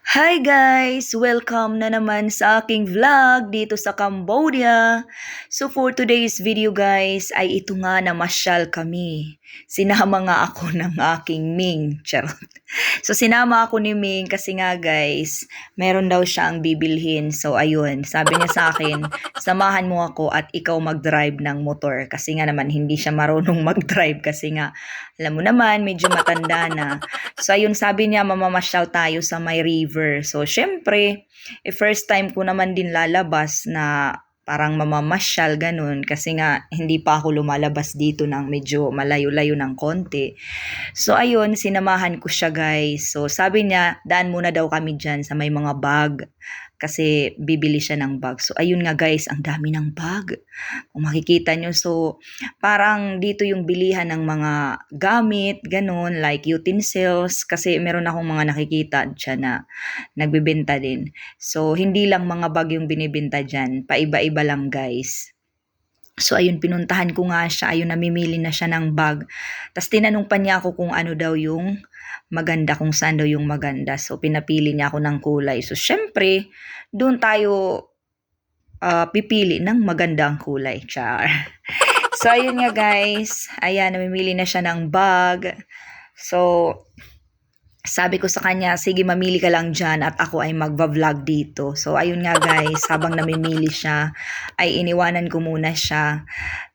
Hi guys! Welcome na naman sa aking vlog dito sa Cambodia. So for today's video guys, ay ito nga namasyal kami. Sinama nga ako ng aking Ming. Charot. So sinama ako ni Ming kasi nga guys, meron daw siyang bibilhin. So ayun, sabi niya sa akin, samahan mo ako at ikaw mag-drive ng motor. Kasi nga naman hindi siya marunong mag-drive kasi nga, alam mo naman, medyo matanda na. So ayun, sabi niya mamamasyal tayo sa may river. So syempre, first time ko naman din lalabas na parang mamamasyal ganun kasi nga hindi pa ako lumalabas dito ng medyo malayo-layo ng konti. So ayun, sinamahan ko siya guys. So sabi niya, daan muna daw kami dyan sa may mga bag kasi bibili siya ng bag. So ayun nga guys, ang dami ng bag. Kung makikita nyo, so parang dito yung bilihan ng mga gamit, ganun, like utensils, kasi meron akong mga nakikita dyan na nagbibenta din. So hindi lang mga bag yung binibenta dyan, paiba-iba lang guys. So ayun, pinuntahan ko nga siya, ayun, namimili na siya ng bag. Tapos tinanong pa niya ako kung ano daw yung maganda, kung saan daw yung maganda. So pinapili niya ako ng kulay. So syempre, doon tayo pipili ng magandang kulay. Char. So ayun nga guys, ayan, namimili na siya ng bag. So sabi ko sa kanya, sige mamili ka lang dyan at ako ay magva-vlog dito. So ayun nga guys, habang namimili siya, ay iniwanan ko muna siya.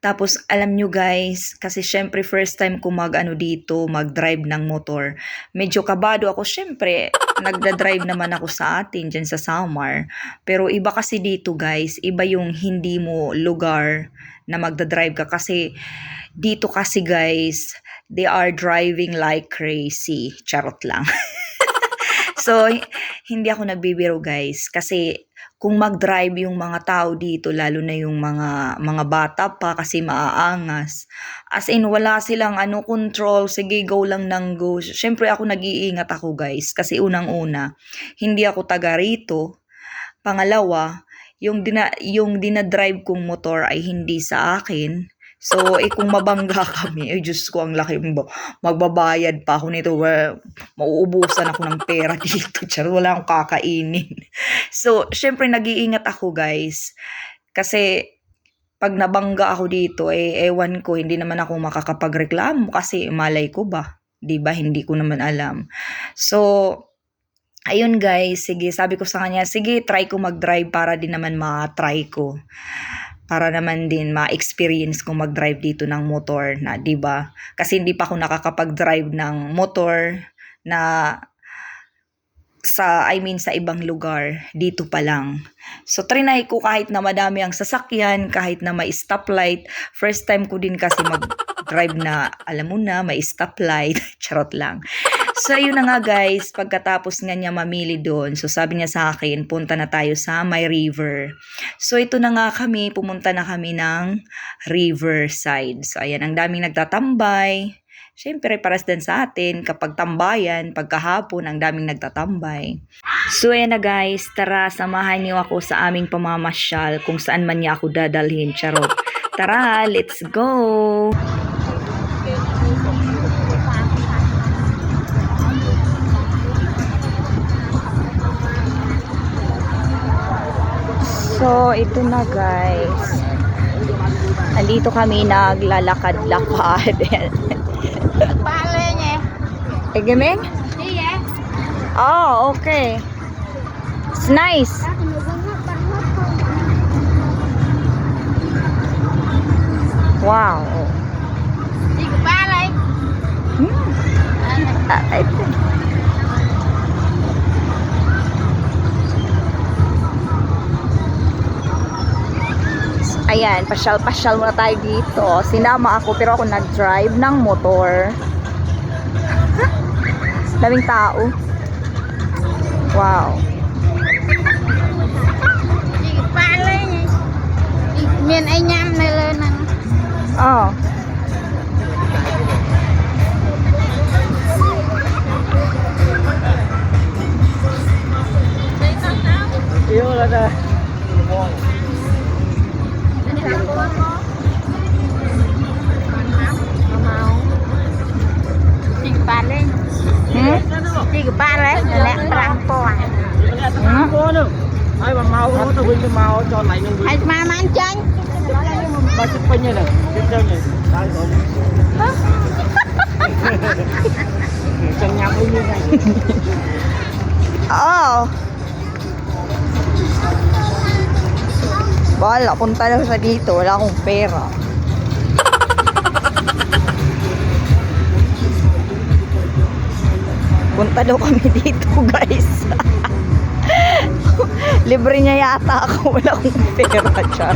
Tapos alam nyo guys, kasi syempre first time ko dito, mag-drive ng motor. Medyo kabado ako, syempre nagda-drive naman ako sa atin dyan sa Samar. Pero iba kasi dito guys, iba yung hindi mo lugar na magda-drive ka kasi dito kasi guys, they are driving like crazy. Charot lang. So, hindi ako nagbibiro guys. Kasi kung mag-drive yung mga tao dito, lalo na yung mga bata pa kasi maaangas. As in, wala silang control. Sige, go lang ng go. Siyempre ako nag-iingat ako guys. Kasi unang-una, hindi ako taga rito. Pangalawa, yung dinadrive kong motor ay hindi sa akin. So, kung mabangga kami, Diyos ko, ang laki mo. Magbabayad pa ako nito. Mauubusan ako ng pera dito. Char, wala akong kakainin. So, syempre, nag-iingat ako, guys. Kasi, pag nabangga ako dito, ewan ko, hindi naman ako makakapagreklamo kasi malay ko ba? 'Di ba? Hindi ko naman alam. So, ayun guys, sige, sabi ko sa kanya, sige, try ko mag-drive para din naman ma-try ko. Para naman din ma-experience ko mag-drive dito ng motor na, 'di ba? Kasi hindi pa ako nakakapag-drive ng motor na sa ibang lugar, dito pa lang. So trinay ko kahit na madami ang sasakyan, kahit na may stoplight. First time ko din kasi mag-drive na, alam mo na, may stoplight. Charot lang. So, ayun na nga guys, pagkatapos nga niya mamili doon, so sabi niya sa akin, punta na tayo sa may river. So, ito na nga kami, pumunta na kami ng riverside. So, ayan, ang daming nagtatambay. Siyempre, paras din sa atin, kapag tambayan, pagkahapon, ang daming nagtatambay. So, ayan na guys, tara, samahan niyo ako sa aming pamamasyal kung saan man niya ako dadalhin. Charot. Tara, let's go! So, ito na guys. Andito kami naglalakad-lakad. Palanya. Gaming? Iya. Oh, okay. It's nice. Wow. Tiga palay. I think. Ayan, pasyal muna tayo dito. Sinama ako pero ako nag-drive ng motor. Daming tao. Wow. Tiga palanya. Miền Anh nhâm này lên nè. Oh. Yêu là đây. Tiga palanya. Tiga palanya. Lek perang tôi quên cái màu cho lại nhân viên. Hay mà man chanh. Ba chụp bên như này, tiếp theo nhỉ. Đấy rồi. Chân nhắm như này. Oh. Bala, punta daw sa dito. Wala akong pera. Punta daw kami dito, guys. Libre niya yata ako. Wala akong pera, char.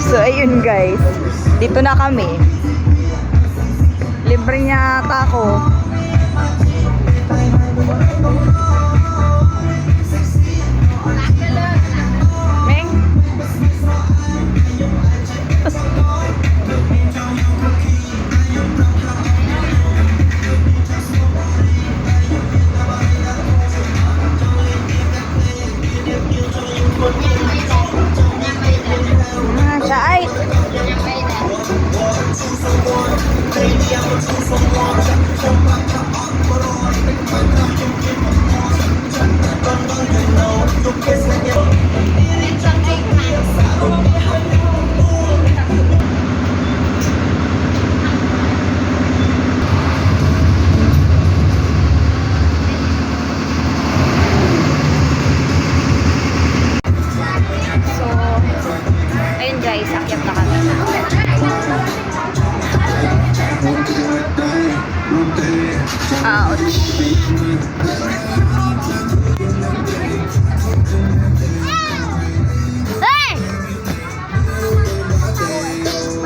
So, ayun, guys. Dito na kami. Libre niya yata ako. Meng? Chay. So, ayun guys, akyat na kami. Ouch. Hey!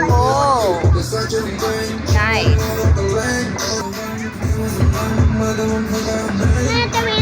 Oh, nice. Nè, tao mẹ.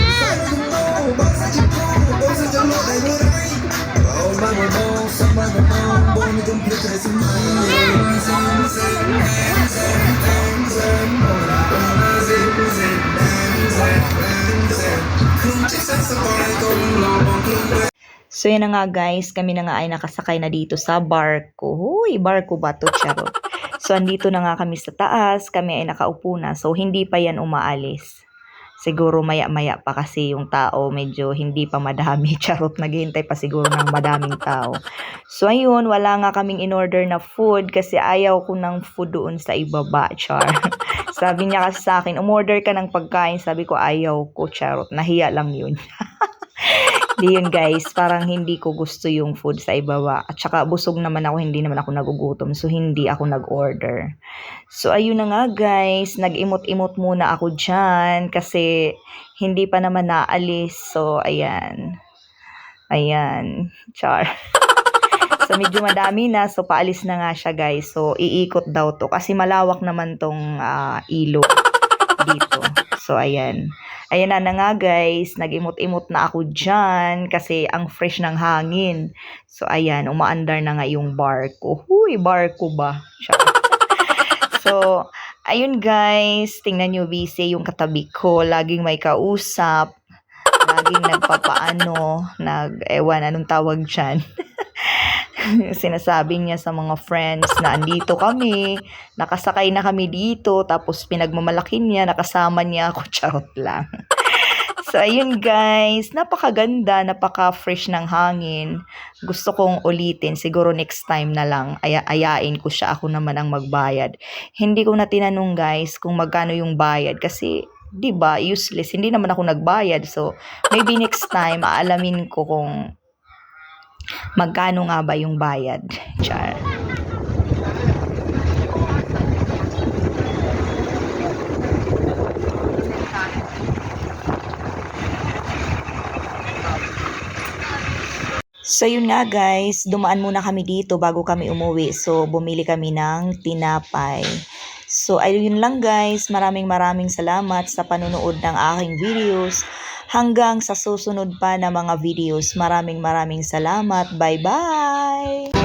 So yun na nga guys, kami na nga ay nakasakay na dito sa barko. Huy, barko ba to? Charot. So andito na nga kami sa taas, kami ay nakaupo na. So hindi pa yan umaalis. Siguro maya-maya pa kasi yung tao medyo hindi pa madami. Charot, naghihintay pa siguro ng madaming tao. So ayun, wala nga kaming in-order na food kasi ayaw ko ng food doon sa ibaba, char. Sabi niya kasi sa akin, umorder ka ng pagkain. Sabi ko, ayaw ko, charot. Nahiya lang yun. Di yun guys, parang hindi ko gusto yung food sa ibaba. At saka busog naman ako, hindi naman ako nagugutom. So hindi ako nag-order. So ayun na nga guys, nag-imot-imot muna ako dyan kasi hindi pa naman naalis. So ayan. Ayan. Char. So medyo madami na. So paalis na nga siya guys. So iikot daw to kasi malawak naman tong ilog dito. So ayan. Ayan na nga guys, nag-imot-imot na ako dyan kasi ang fresh ng hangin. So ayan, umaandar na nga yung barko. Huy, barko ba? So, ayun guys, tingnan nyo busy yung katabi ko. Laging may kausap. Laging nagpapaano, ewan, anong tawag dyan. Sinasabi niya sa mga friends na andito kami, nakasakay na kami dito, tapos pinagmamalaki niya, nakasama niya ako, charot lang. So, ayun guys, napakaganda, napaka-fresh ng hangin. Gusto kong ulitin, siguro next time na lang, ayain ko siya, ako naman ang magbayad. Hindi ko na tinanong guys kung magkano yung bayad kasi, di ba, useless, hindi naman ako nagbayad. So, maybe next time, aalamin ko kung magkano nga ba yung bayad. Char. So yun nga guys, dumaan muna kami dito bago kami umuwi. So bumili kami ng tinapay. So ayun lang guys, maraming salamat sa panonood ng aking videos. Hanggang sa susunod pa na mga videos. Maraming salamat. Bye-bye!